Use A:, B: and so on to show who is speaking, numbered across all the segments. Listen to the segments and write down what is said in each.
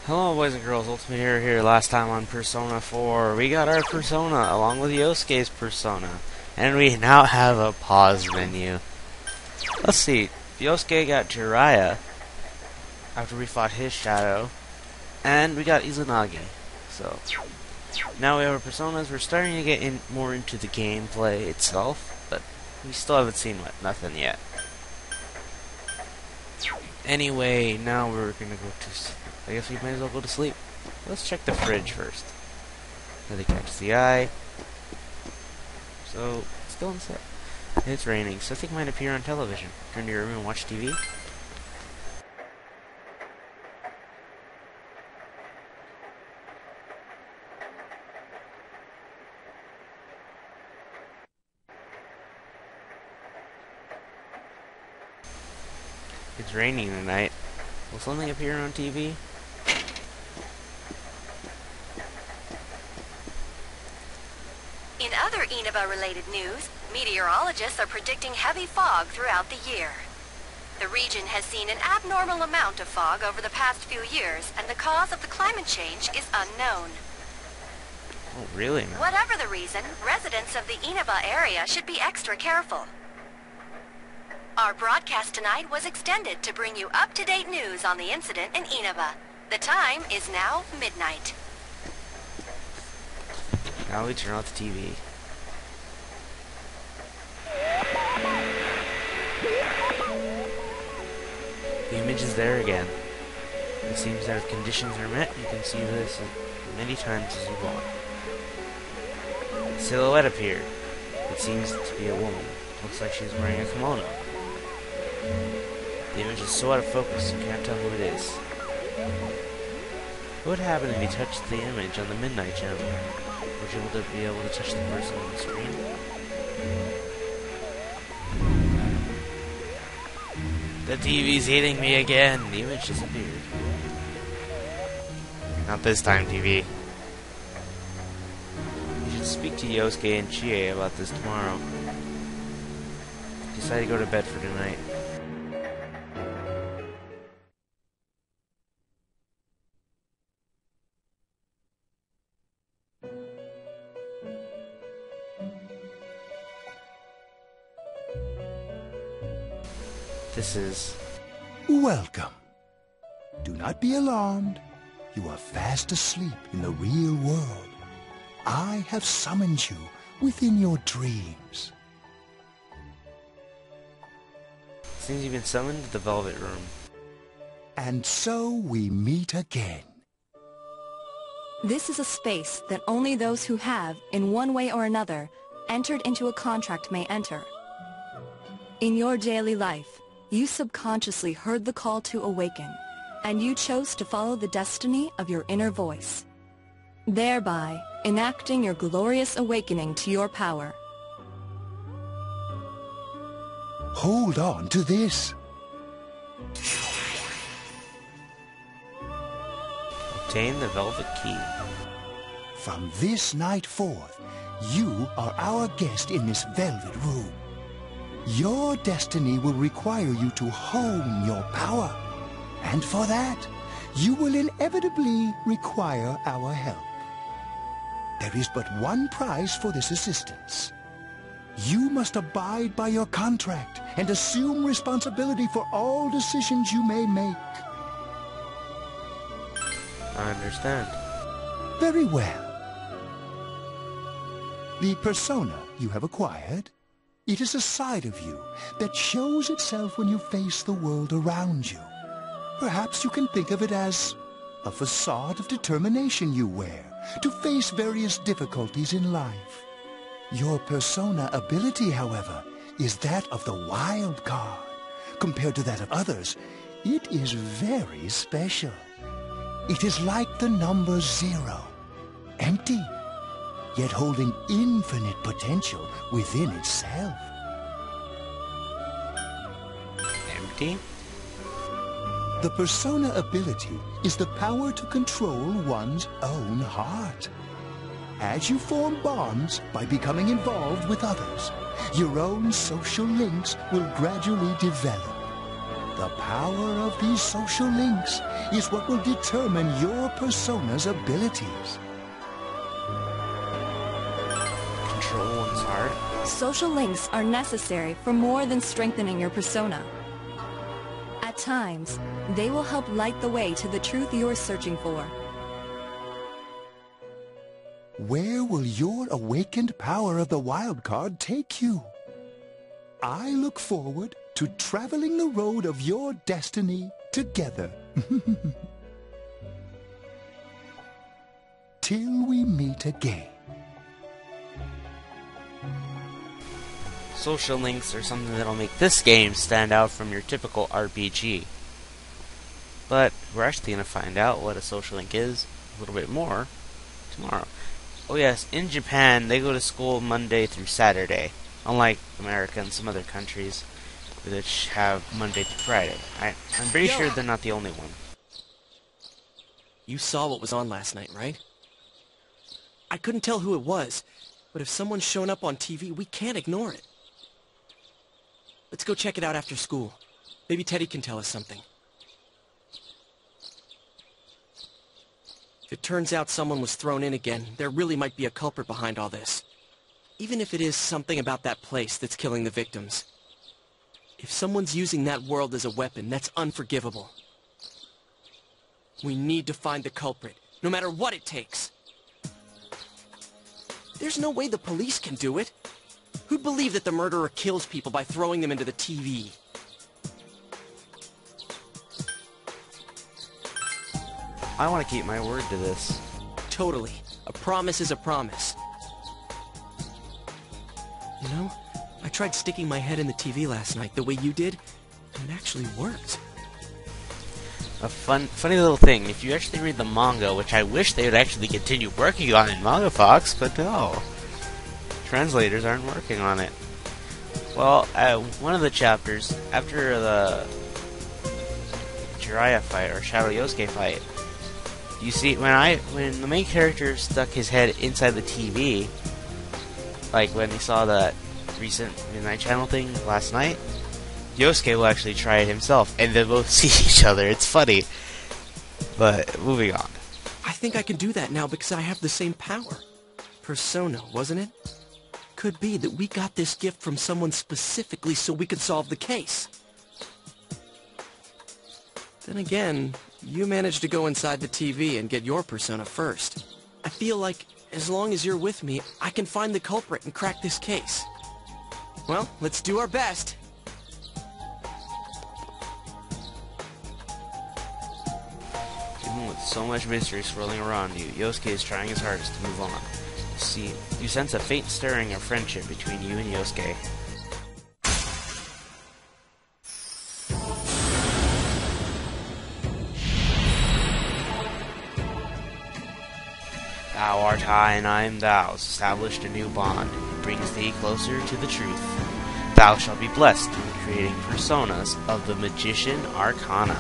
A: Hello boys and girls, Ultimate Hero here. Last time on Persona 4, we got our Persona along with Yosuke's Persona. And we now have a pause menu. Let's see, Yosuke got Jiraiya after we fought his shadow. And we got Izanagi. So, now we have our Personas. We're starting to get more into the gameplay itself, but we still haven't seen nothing yet. Anyway, now we're gonna go to... I guess we might as well go to sleep. Let's check the fridge first. Nothing catches the eye. So, still inside. It's raining. Something might appear on television. Turn to your room and watch TV. It's raining tonight. Will something appear on TV?
B: In other Inaba-related news, meteorologists are predicting heavy fog throughout the year. The region has seen an abnormal amount of fog over the past few years, and the cause of the climate change is unknown.
A: Oh, really?
B: Whatever the reason, residents of the Inaba area should be extra careful. Our broadcast tonight was extended to bring you up-to-date news on the incident in Inaba. The time is now midnight.
A: Now we turn off the TV. The image is there again. It seems that if conditions are met, you can see this as many times as you want. A silhouette appeared. It seems to be a woman. Looks like she's wearing a kimono. The image is so out of focus you can't tell who it is. What would happen if you touched the image on the Midnight channel? Would you be able to touch the person on the screen? The TV's hitting me again! The image disappeared. Not this time, TV. You should speak to Yosuke and Chie about this tomorrow. Decide to go to bed for tonight. This is...
C: Welcome. Do not be alarmed. You are fast asleep in the real world. I have summoned you within your dreams.
A: Seems you've been summoned to the Velvet Room.
C: And so we meet again.
D: This is a space that only those who have, in one way or another, entered into a contract may enter. In your daily life, you subconsciously heard the call to awaken, and you chose to follow the destiny of your inner voice, thereby enacting your glorious awakening to your power.
C: Hold on to this.
A: Obtain the Velvet Key.
C: From this night forth, you are our guest in this Velvet Room. Your destiny will require you to hone your power. And for that, you will inevitably require our help. There is but one price for this assistance. You must abide by your contract and assume responsibility for all decisions you may make.
A: I understand.
C: Very well. The persona you have acquired, it is a side of you that shows itself when you face the world around you. Perhaps you can think of it as a facade of determination you wear to face various difficulties in life. Your persona ability, however, is that of the wild card. Compared to that of others, it is very special. It is like the number 0, empty, yet holding infinite potential within itself.
A: Empty?
C: The persona ability is the power to control one's own heart. As you form bonds by becoming involved with others, your own social links will gradually develop. The power of these social links is what will determine your persona's abilities.
A: Control one's heart.
D: Social links are necessary for more than strengthening your persona. At times, they will help light the way to the truth you're searching for.
C: Where will your awakened power of the wild card take you? I look forward to traveling the road of your destiny together. Till we meet again.
A: Social links are something that'll make this game stand out from your typical RPG. But we're actually going to find out what a social link is a little bit more tomorrow. Oh yes, in Japan, they go to school Monday through Saturday, unlike America and some other countries which have Monday through Friday. I'm pretty sure they're not the only one.
E: You saw what was on last night, right? I couldn't tell who it was, but if someone's shown up on TV, we can't ignore it. Let's go check it out after school. Maybe Teddy can tell us something. If it turns out someone was thrown in again, there really might be a culprit behind all this. Even if it is something about that place that's killing the victims. If someone's using that world as a weapon, that's unforgivable. We need to find the culprit, no matter what it takes. There's no way the police can do it. Who'd believe that the murderer kills people by throwing them into the TV?
A: I want to keep my word to this.
E: Totally. A promise is a promise. You know, I tried sticking my head in the TV last night the way you did, and it actually worked.
A: A funny little thing, if you actually read the manga, which I wish they would actually continue working on in Manga Fox, but no. Translators aren't working on it. Well, one of the chapters, after the Jiraiya fight, or Shadow Yosuke fight, you see, when the main character stuck his head inside the TV, like when he saw that recent Midnight Channel thing last night, Yosuke will actually try it himself, and they both see each other. It's funny. But, moving on.
E: I think I can do that now because I have the same power. Persona, wasn't it? Could be that we got this gift from someone specifically so we could solve the case. Then again, you managed to go inside the TV and get your persona first. I feel like, as long as you're with me, I can find the culprit and crack this case. Well, let's do our best.
A: Even with so much mystery swirling around you, Yosuke is trying his hardest to move on. See, you sense a faint stirring of friendship between you and Yosuke. Thou art I, and I am thou, established a new bond. It brings thee closer to the truth. Thou shalt be blessed in creating personas of the magician Arkana.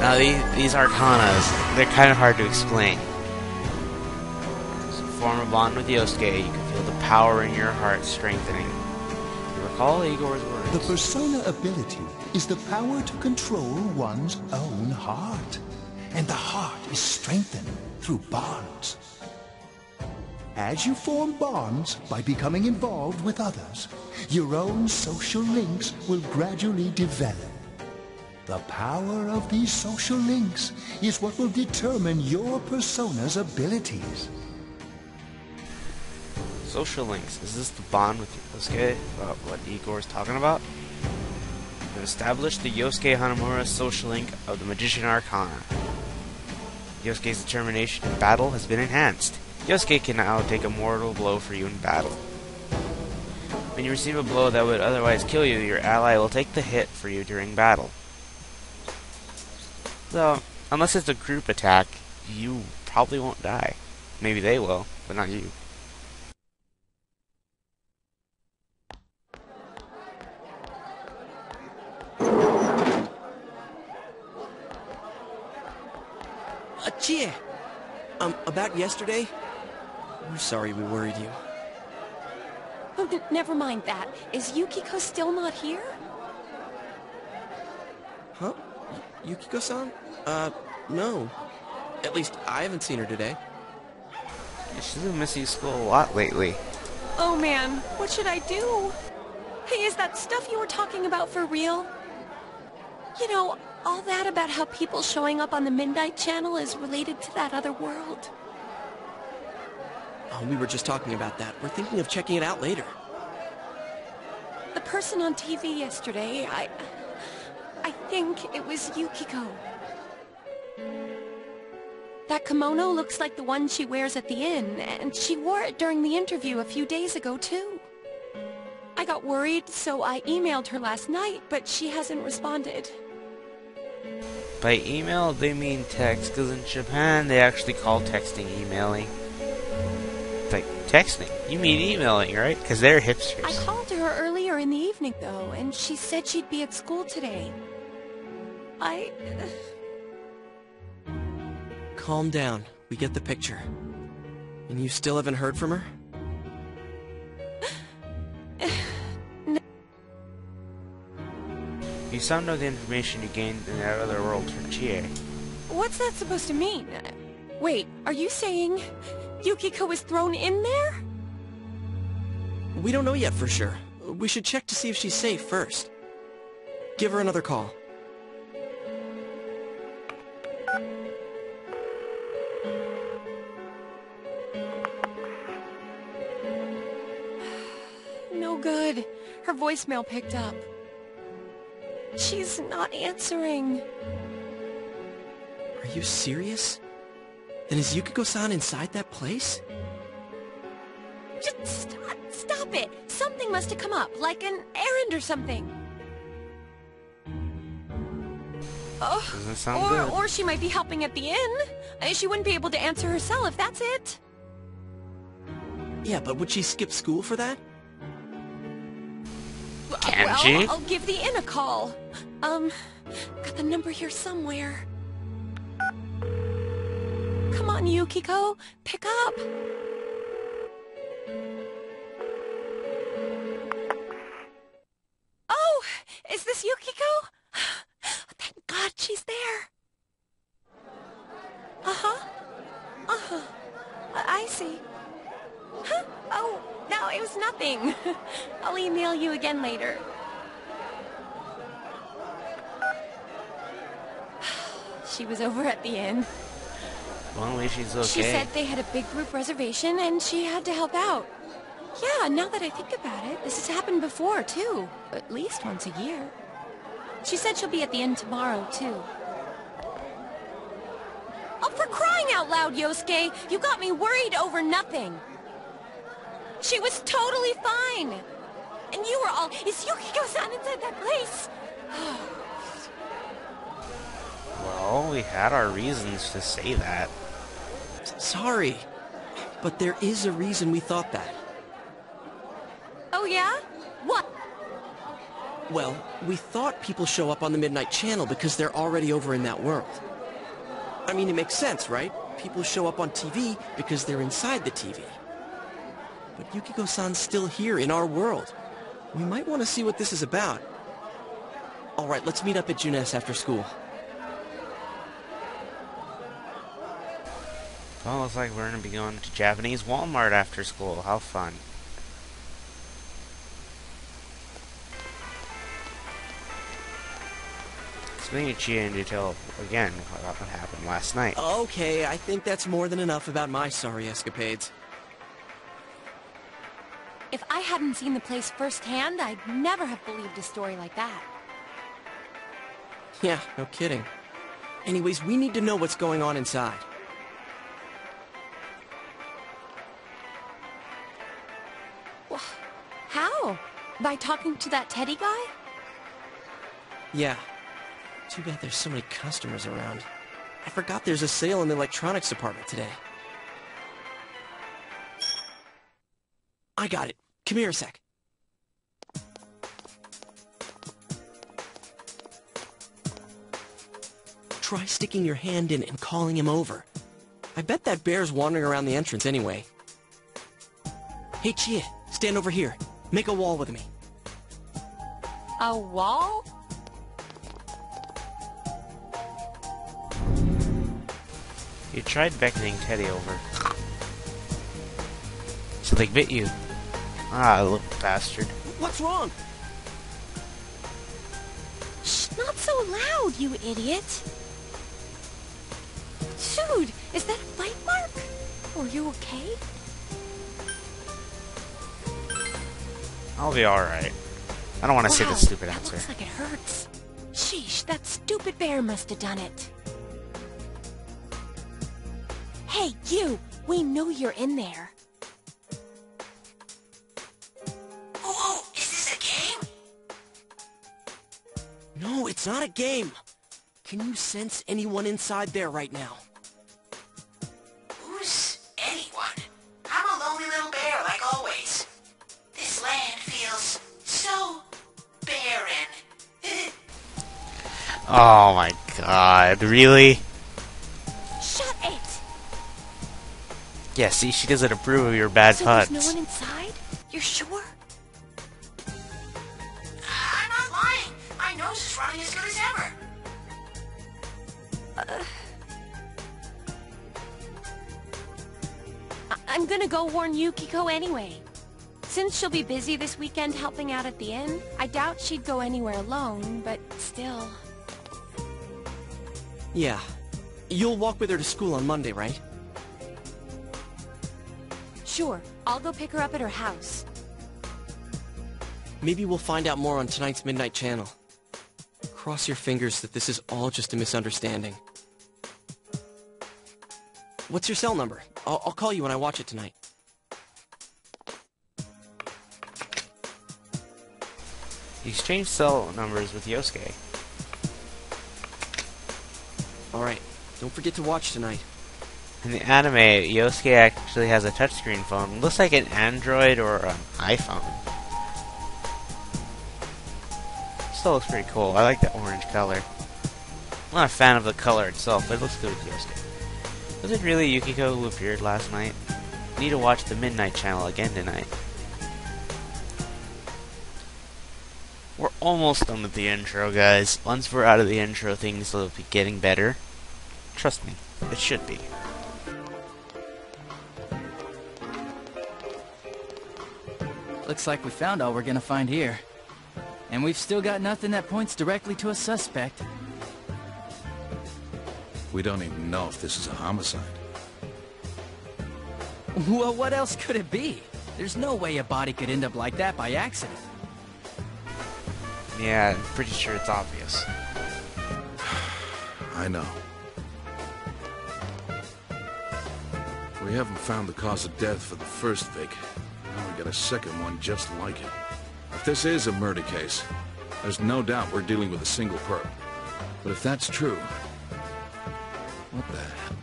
A: Now these Arkanas, they're kind of hard to explain. So form a bond with Yosuke, you can feel the power in your heart strengthening. You recall Igor's words.
C: The persona ability is the power to control one's own heart. And the heart is strengthened through bonds. As you form bonds by becoming involved with others, your own social links will gradually develop. The power of these social links is what will determine your persona's abilities.
A: Social links. Is this the bond with Yosuke? About what Igor's talking about? You have established the Yosuke Hanamura social link of the magician Arkana. Yosuke's determination in battle has been enhanced. Yosuke can now take a mortal blow for you in battle. When you receive a blow that would otherwise kill you, your ally will take the hit for you during battle. So, unless it's a group attack, you probably won't die. Maybe they will, but not you.
E: Achie! About yesterday? We're sorry we worried you.
F: Oh, never mind that. Is Yukiko still not here?
E: Huh? Yukiko-san? No. At least I haven't seen her today.
A: Yeah, she's been missing school a lot lately.
F: Oh man, what should I do? Hey, is that stuff you were talking about for real? You know, all that about how people showing up on the Midnight Channel is related to that other world.
E: Oh, we were just talking about that. We're thinking of checking it out later.
F: The person on TV yesterday, I think it was Yukiko. That kimono looks like the one she wears at the inn, and she wore it during the interview a few days ago, too. I got worried, so I emailed her last night, but she hasn't responded.
A: By email, they mean text, because in Japan, they actually call texting emailing. Like, texting? You mean emailing, right? Because they're hipsters.
F: I called her earlier in the evening, though, and she said she'd be at school today.
E: Calm down. We get the picture. And you still haven't heard from her?
A: You sound know the information you gained in that other world from Chie.
F: What's that supposed to mean? Wait, are you saying Yukiko was thrown in there?
E: We don't know yet for sure. We should check to see if she's safe first. Give her another call.
F: No good. Her voicemail picked up. She's not answering.
E: Are you serious? Then is Yukiko-san inside that place?
F: Just stop it. Something must have come up, like an errand or something.
A: Doesn't sound good.
F: Or she might be helping at the inn. She wouldn't be able to answer herself, that's it.
E: Yeah, but would she skip school for that?
A: Can she?
F: I'll give the inn a call. Got the number here somewhere. Come on, Yukiko. Pick up. Oh, is this Yukiko? Thank God she's there. Uh-huh. Uh-huh. I see. Huh? Oh, no, it was nothing. I'll email you again later. She was over at the inn.
A: Well, at least she's okay.
F: She said they had a big group reservation and she had to help out. Yeah, now that I think about it, this has happened before, too. At least once a year. She said she'll be at the inn tomorrow, too. Oh, for crying out loud, Yosuke! You got me worried over nothing. She was totally fine. And you were all, is Yukiko-san inside that place?
A: Well, we had our reasons to say that.
E: Sorry, but there is a reason we thought that.
F: Oh, yeah? What?
E: Well, we thought people show up on the Midnight Channel because they're already over in that world. I mean, it makes sense, right? People show up on TV because they're inside the TV. But Yukiko-san's still here in our world. We might want to see what this is about. All right, let's meet up at Junes after school.
A: Well, looks like we're going to be going to Japanese Walmart after school. How fun. Explain to Chie in detail again about what happened last night.
E: Okay, I think that's more than enough about my sorry escapades.
F: If I hadn't seen the place firsthand, I'd never have believed a story like that.
E: Yeah, no kidding. Anyways, we need to know what's going on inside.
F: Well, how? By talking to that Teddy guy?
E: Yeah. Too bad there's so many customers around. I forgot there's a sale in the electronics department today. I got it. Come here a sec. Try sticking your hand in and calling him over. I bet that bear's wandering around the entrance anyway. Hey, Chie, stand over here. Make a wall with me.
F: A wall?
A: You tried beckoning Teddy over. So they bit you. Ah, little bastard.
E: What's wrong?
F: Shh, not so loud, you idiot. Dude, is that a bite mark? Are you okay?
A: I'll be alright. I don't want to say the stupid
F: that
A: answer.
F: looks like it hurts. Sheesh, that stupid bear must have done it. Hey, you! We know you're in there.
B: Oh, is this a game?
E: No, it's not a game. Can you sense anyone inside there right now?
B: Who's anyone? I'm a lonely little bear like always. This land feels so barren.
A: Oh my god, really?
F: Shut it!
A: Yeah, see, she doesn't approve of your bad
F: So
A: puns.
F: there's no one inside? You're sure?
B: I'm not lying. My nose is running as good as ever.
F: I'm gonna go warn Yukiko anyway. Since she'll be busy this weekend helping out at the inn, I doubt she'd go anywhere alone, but still.
E: Yeah. You'll walk with her to school on Monday, right?
F: Sure, I'll go pick her up at her house.
E: Maybe we'll find out more on tonight's Midnight Channel. Cross your fingers that this is all just a misunderstanding. What's your cell number? I'll call you when I watch it tonight.
A: You exchanged cell numbers with Yosuke.
E: Alright, don't forget to watch tonight.
A: In the anime, Yosuke actually has a touchscreen phone. It looks like an Android or an iPhone. Still looks pretty cool. I like the orange color. I'm not a fan of the color itself, but it looks good with Yosuke. Was it really Yukiko who appeared last night? Need to watch the Midnight Channel again tonight. We're almost done with the intro, guys. Once we're out of the intro, things will be getting better. Trust me, it should be.
G: Looks like we found all we're gonna find here. And we've still got nothing that points directly to a suspect.
H: We don't even know if this is a homicide.
G: Well, what else could it be? There's no way a body could end up like that by accident.
A: Yeah, I'm pretty sure it's obvious.
H: I know. We haven't found the cause of death for the first Vic. Now we got a second one just like it. If this is a murder case, there's no doubt we're dealing with a single perp. But if that's true, what the hell?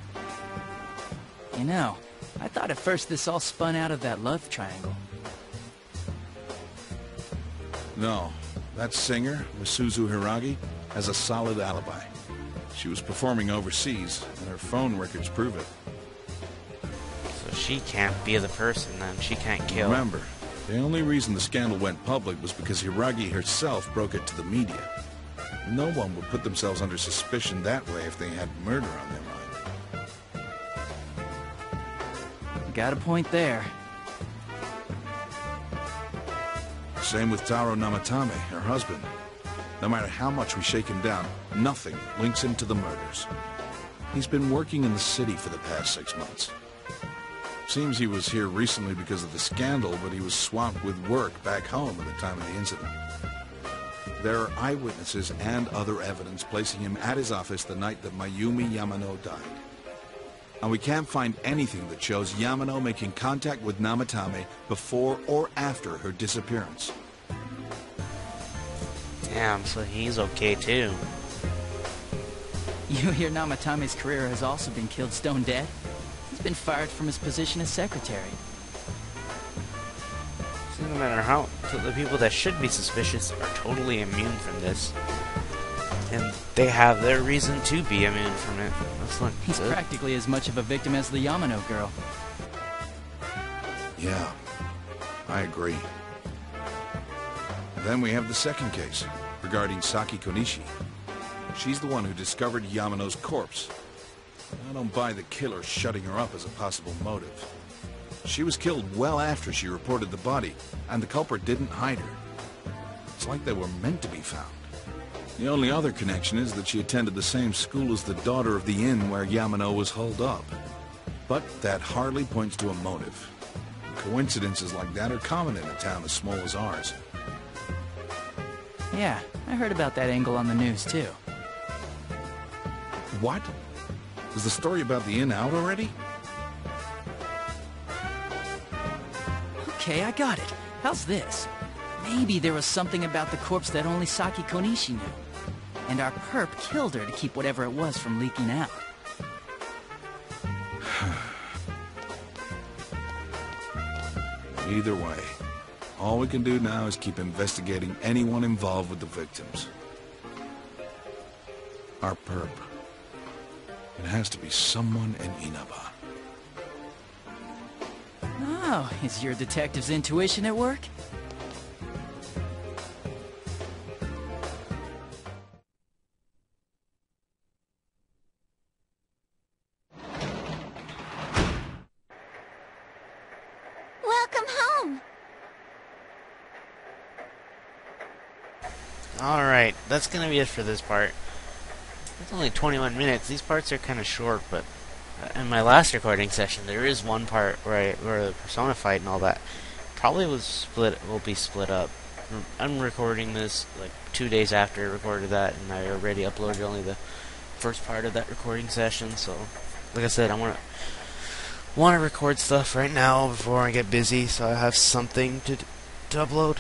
G: You know, I thought at first this all spun out of that love triangle.
H: No, that singer, Misuzu Hiragi, has a solid alibi. She was performing overseas, and her phone records prove it.
A: So she can't be the person then. She can't kill.
H: Remember, the only reason the scandal went public was because Hiragi herself broke it to the media. No one would put themselves under suspicion that way if they had murder on their mind.
G: Got a point there.
H: Same with Taro Namatame, her husband. No matter how much we shake him down, nothing links him to the murders. He's been working in the city for the past 6 months. Seems he was here recently because of the scandal, but he was swamped with work back home at the time of the incident. There are eyewitnesses and other evidence placing him at his office the night that Mayumi Yamano died. And we can't find anything that shows Yamano making contact with Namatame before or after her disappearance.
A: Damn, so he's okay too.
G: You hear Namatame's career has also been killed stone dead? He's been fired from his position as secretary.
A: So no matter how, the people that should be suspicious are totally immune from this. And they have their reason to be immune from it. That's not
G: He's
A: good.
G: practically as much of a victim as the Yamano girl.
H: Yeah, I agree. Then we have the second case, regarding Saki Konishi. She's the one who discovered Yamano's corpse. I don't buy the killer shutting her up as a possible motive. She was killed well after she reported the body, and the culprit didn't hide her. It's like they were meant to be found. The only other connection is that she attended the same school as the daughter of the inn where Yamano was holed up. But that hardly points to a motive. Coincidences like that are common in a town as small as ours.
G: Yeah, I heard about that angle on the news, too.
H: What? Is the story about the inn out already?
G: Okay, I got it. How's this? Maybe there was something about the corpse that only Saki Konishi knew. And our perp killed her to keep whatever it was from leaking out.
H: Either way, all we can do now is keep investigating anyone involved with the victims. Our perp. It has to be someone in Inaba.
G: Oh, is your detective's intuition at work?
F: Welcome home.
A: Alright, that's gonna be it for this part. It's only 21 minutes. These parts are kind of short, but in my last recording session, there is one part where the Persona fight and all that probably will be split up. I'm recording this like 2 days after I recorded that, and I already uploaded only the first part of that recording session. So, like I said, I want to record stuff right now before I get busy, so I have something to upload.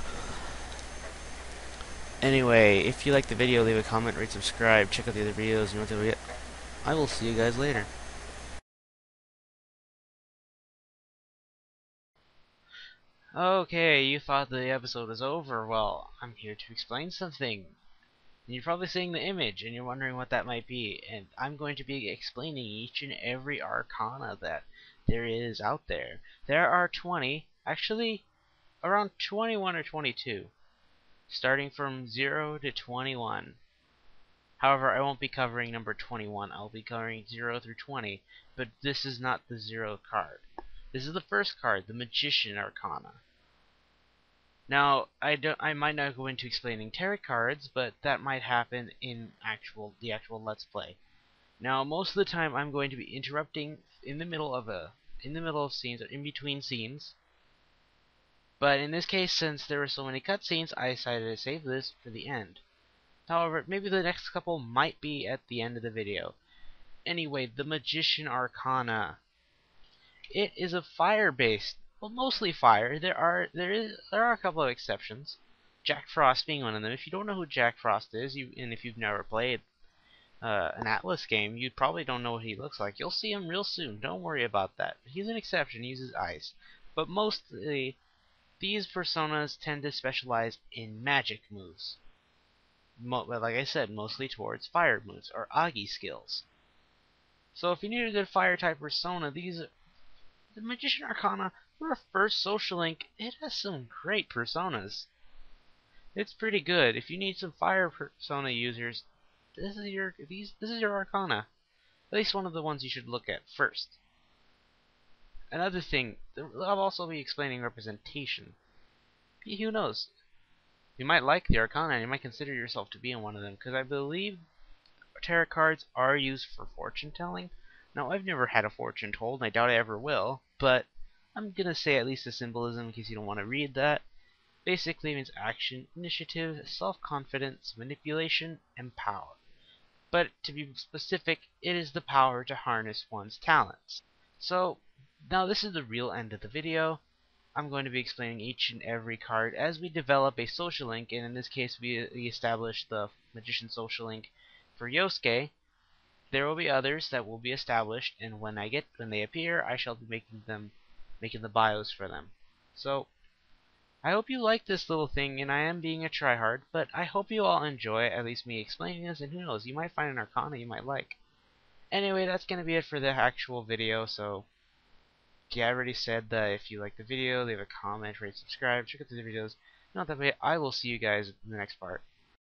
A: Anyway, if you like the video, leave a comment, rate, subscribe, check out the other videos, and what do we get. I will see you guys later. Okay, you thought the episode was over. Well, I'm here to explain something. And you're probably seeing the image, and you're wondering what that might be. And I'm going to be explaining each and every Arkana that there is out there. There are 20, actually around 21 or 22. Starting from 0 to 21. However, I won't be covering number 21. I'll be covering 0 through 20. But this is not the 0 card. This is the first card, the Magician Arkana. Now, I might not go into explaining tarot cards, but that might happen in the actual Let's Play. Now, most of the time, I'm going to be interrupting in the middle of scenes or in between scenes. But in this case, since there were so many cutscenes, I decided to save this for the end. However, maybe the next couple might be at the end of the video. Anyway, the Magician Arkana. It is a fire-based, well, mostly fire. There are a couple of exceptions. Jack Frost being one of them. If you don't know who Jack Frost is, and if you've never played an Atlas game, you probably don't know what he looks like. You'll see him real soon. Don't worry about that. He's an exception. He uses ice, but mostly these personas tend to specialize in magic moves. Like I said, mostly towards fire moves, or Agi skills. So if you need a good fire-type persona, the Magician Arkana, for a first social link, it has some great personas. It's pretty good. If you need some fire persona users, this is your Arkana. At least one of the ones you should look at first. Another thing, I'll also be explaining representation. Who knows? You might like the Arkana, and you might consider yourself to be in one of them, because I believe tarot cards are used for fortune telling. Now, I've never had a fortune told, and I doubt I ever will, but I'm gonna say at least the symbolism in case you don't want to read that. Basically, it means action, initiative, self-confidence, manipulation, and power. But to be specific, it is the power to harness one's talents. So, now this is the real end of the video. I'm going to be explaining each and every card as we develop a social link, and in this case we establish the Magician social link for Yosuke. There will be others that will be established, and when they appear, I shall be making the bios for them. So, I hope you like this little thing, and I am being a tryhard, but I hope you all enjoy at least me explaining this, and who knows, you might find an Arkana you might like. Anyway, that's going to be it for the actual video, so yeah, I already said that if you like the video, leave a comment, rate, subscribe, check out the videos, Not that way, I will see you guys in the next part.